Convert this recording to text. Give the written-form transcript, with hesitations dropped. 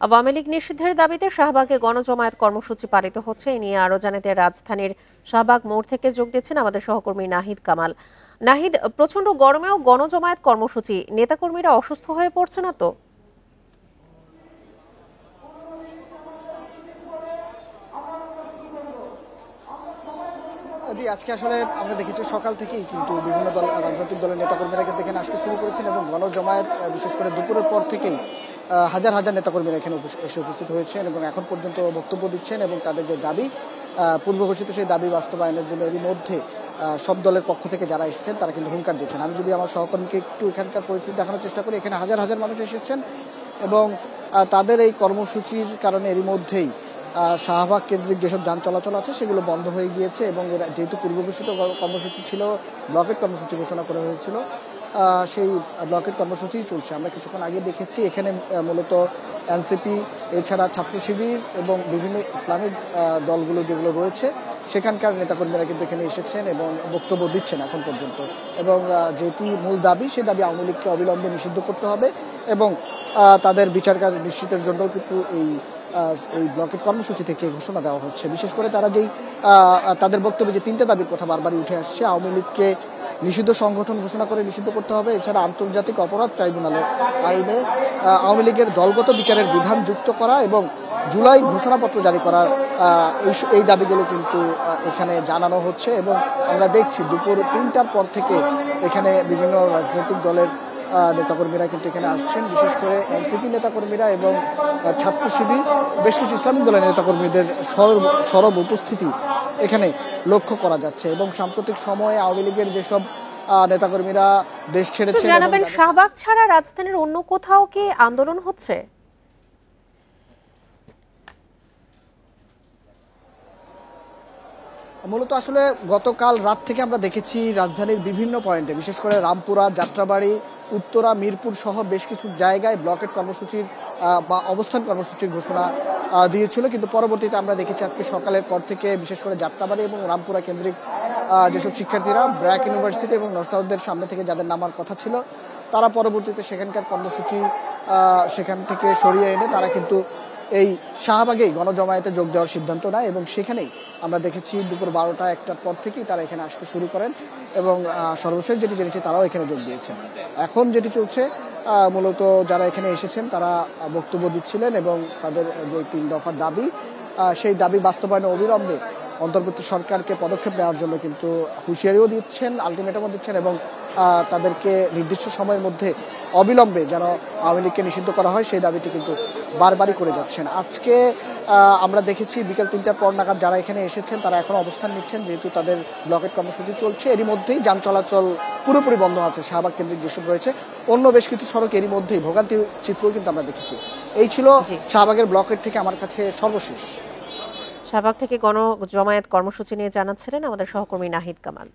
আওয়ামী লীগ নিষিদ্ধের দাবিতে শাহবাগে গণজমায়েত কর্মসূচি পালিত হচ্ছে। এ নিয়ে আরো জানাতে রাজধানীর শাহবাগ মোড় থেকে যোগ দিচ্ছেন আমাদের সহকর্মী নাহিদ কামাল। নাহিদ, প্রচন্ড গরমেও গণজমায়েত কর্মসূচি, নেতাকর্মীরা অসুস্থ হয়ে পড়ছে না তো? জি, আজকে আসলে আমরা দেখেছি সকাল থেকেই কিন্তু বিভিন্ন রাজনৈতিক দলের নেতাকর্মীরা কিন্তু এখানে আসতে শুরু করেছেন এবং গণজমায়েত বিশেষ করে দুপুরের পর থেকেই হাজার হাজার নেতাকর্মীরা এখানে এসে উপস্থিত হয়েছেন এবং এখন পর্যন্ত বক্তব্য দিচ্ছেন এবং তাদের যে দাবি পূর্ব ঘোষিত সেই দাবি বাস্তবায়নের জন্য এরই মধ্যে সব দলের পক্ষ থেকে যারা এসেছেন তারা কিন্তু হুঙ্কার দিচ্ছেন। আমি যদি আমার সহকর্মীকে একটু এখানকার পরিস্থিতি দেখানোর চেষ্টা করি, এখানে হাজার হাজার মানুষ এসেছেন এবং তাদের এই কর্মসূচির কারণে এরই মধ্যেই শাহবাগ কেন্দ্রিক যেসব যান চলাচল আছে সেগুলো বন্ধ হয়ে গিয়েছে এবং এরা যেহেতু পূর্ব ঘোষিত কর্মসূচি ছিল, ব্লকেট কর্মসূচি ঘোষণা করা হয়েছিল, সেই ব্লকের কর্মসূচি চলছে। আমরা কিছুক্ষণ আগে দেখেছি এখানে মূলত এনসিপি এছাড়া ছাত্র শিবির এবং বিভিন্ন ইসলামিক দলগুলো যেগুলো রয়েছে সেখানকার নেতাকর্মীরা কিন্তু এখানে এসেছেন এবং বক্তব্য দিচ্ছেন এখন পর্যন্ত। এবং যেটি মূল দাবি, সেই দাবি আওয়ামী লীগকে অবিলম্বে নিষিদ্ধ করতে হবে এবং তাদের বিচার কাজ নিশ্চিতের জন্য কিন্তু এই ব্লকের কর্মসূচি থেকে ঘোষণা দেওয়া হচ্ছে। বিশেষ করে তারা যেই তাদের বক্তব্যে যে তিনটা দাবির কথা বারবারই উঠে আসছে, আওয়ামী লীগকে নিষিদ্ধ সংগঠন ঘোষণা করে নিষিদ্ধ করতে হবে, এছাড়া আন্তর্জাতিক অপরাধ ট্রাইব্যুনালের আইনে আওয়ামী লীগের দলগত বিচারের বিধান যুক্ত করা এবং জুলাই ঘোষণাপত্র জারি করার এই দাবিগুলো কিন্তু এখানে জানানো হচ্ছে। এবং আমরা দেখছি দুপুর 3টার পর থেকে এখানে বিভিন্ন রাজনৈতিক দলের নেতাকর্মীরা কিন্তু এখানে আসছেন, বিশেষ করে এনসিপি নেতাকর্মীরা এবং ছাত্র শিবির, বেশ কিছু ইসলামিক দলের নেতাকর্মীদের সরব উপস্থিতি এখানে লক্ষ্য করা যাচ্ছে। এবং সাম্প্রতিক সময়ে আওয়ামী লীগের যেসব নেতাকর্মীরা দেশ ছেড়েছেন, জানাবেন শাহবাগ ছাড়া রাজধানীর অন্য কোথাও কি আন্দোলন হচ্ছে? মূলত আসলে গতকাল রাত থেকে আমরা দেখেছি রাজধানীর বিভিন্ন পয়েন্টে, বিশেষ করে রামপুরা, যাত্রাবাড়ি, উত্তরা, মিরপুর সহ বেশ কিছু জায়গায় ব্লকেট কর্মসূচির বা অবস্থান কর্মসূচির ঘোষণা দিয়েছিল। কিন্তু পরবর্তীতে আমরা দেখেছি আজকে সকালের পর থেকে বিশেষ করে যাত্রাবাড়ি এবং রামপুরা কেন্দ্রিক যেসব শিক্ষার্থীরা ব্র্যাক ইউনিভার্সিটি এবং নর্থ সাউথের সামনে থেকে যাদের নামার কথা ছিল, তারা পরবর্তীতে সেখানকার কর্মসূচি সেখান থেকে সরিয়ে এনে তারা কিন্তু এই শাহবাগেই গণজমায়েতে যোগ দেওয়ার সিদ্ধান্ত নেয় এবং সেখানেই আমরা দেখেছি দুপুর 12টা 1টার পর থেকেই তারা এখানে আসতে শুরু করেন এবং সর্বশেষ যেটি জেনেছি তারাও এখানে যোগ দিয়েছেন। এখন যেটি চলছে, মূলত যারা এখানে এসেছেন তারা বক্তব্য দিচ্ছিলেন এবং তাদের যে 3 দফার দাবি, সেই দাবি বাস্তবায়নে অবিলম্বে অন্তর্বর্তী সরকারকে পদক্ষেপ নেওয়ার জন্য কিন্তু হুঁশিয়ারিও দিচ্ছেন, আলটিমেটামও দিচ্ছেন এবং তাদেরকে নির্দিষ্ট সময়ের মধ্যে অবিলম্বে যেন আওয়ামী লীগকে নিষিদ্ধ করা হয় সেই দাবিটি কিন্তু বারবারই করে যাচ্ছেন। আজকে আমরা দেখেছি বিকেল 3টার পর নাগাদ যারা এখানে এসেছেন তারা এখন অবস্থান নিচ্ছেন, যেহেতু তাদের ব্লকেট কর্মসূচি চলছে। এরই মধ্যেই যান চলাচল পুরোপুরি বন্ধ আছে শাহবাগ কেন্দ্রিক যেসব রয়েছে। অন্য বেশ কিছু সড়ক এরই মধ্যেই ভোগান্তি চিত্রও কিন্তু আমরা দেখেছি। এই ছিল শাহবাগের ব্লকেট থেকে আমার কাছে সর্বশেষ। শাহবাগ থেকে গণজমায়েত কর্মসূচি নিয়ে জানাচ্ছিলেন আমাদের সহকর্মী নাহিদ কামাল।